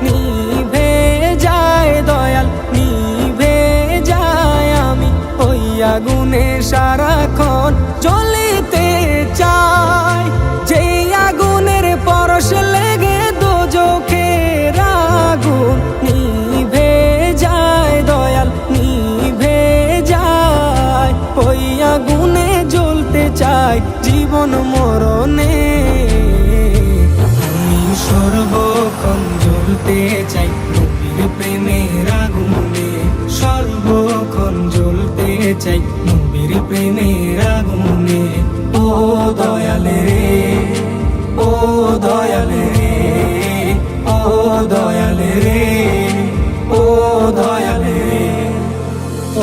নিভে যায় দয়াল, নিভে যায়। আমি ওই আগুনে সারাক্ষণ জ্বলিতে চাই, যেই আগুনের পরশ লেগে দোজখের আগুন নিভে যায় দয়াল, নিভে যায়। ওই আগুনে জ্বলতে চাই জীবন মরণে, আমি সর্বক্ষণ জ্বলতে চাই নবীর প্রেমের আগুনে, সর্বক্ষণ জ্বলতে চাই নবীর প্রেমের আগুনে। ও দয়ালে রে, ও দয়ালে রে, ও দয়ালে রে, ও দয়ালে রে।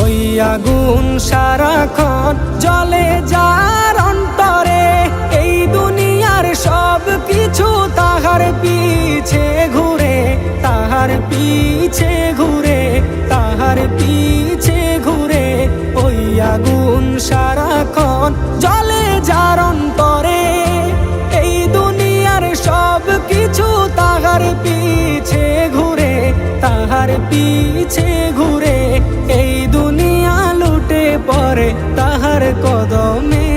ওই আগুন সারাক্ষণ জ্বলে যার অন্তরে, এই দুনিয়ার সব কিছু তাহার পিছে ঘুরে, তাহার পিছে ঘুরে, তাহার পিছে ঘুরে। ওই আগুন সারাক্ষণ জ্বলে যার অন্তরে, এই দুনিয়ার সব কিছু তাহার পিছে ঘুরে, তাহার পিছে ঘুরে। এই দুনিয়া লুটে পড়ে তাহার কদমে,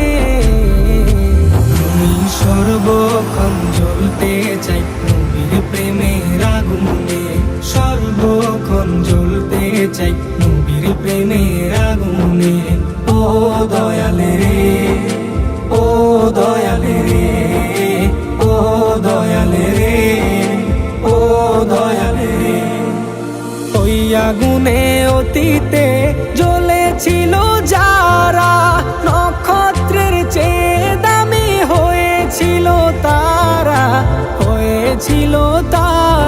আমি সর্বক্ষণ জ্বলতে চাই নবীর প্রেমের আগুনে, সর্বক্ষণ জ্বলতে চাই নবীর প্রেমের আগুনে। ও দয়ালে রে, ও দয়ালে রে, ও দয়ালে রে, ও দয়ালে রে। ওই আগুনে অতীতে জ্বলেছিল যারা, নক্ষত্রের চেয়ে দামি হয়েছিল তারা, হয়েছিল তারা।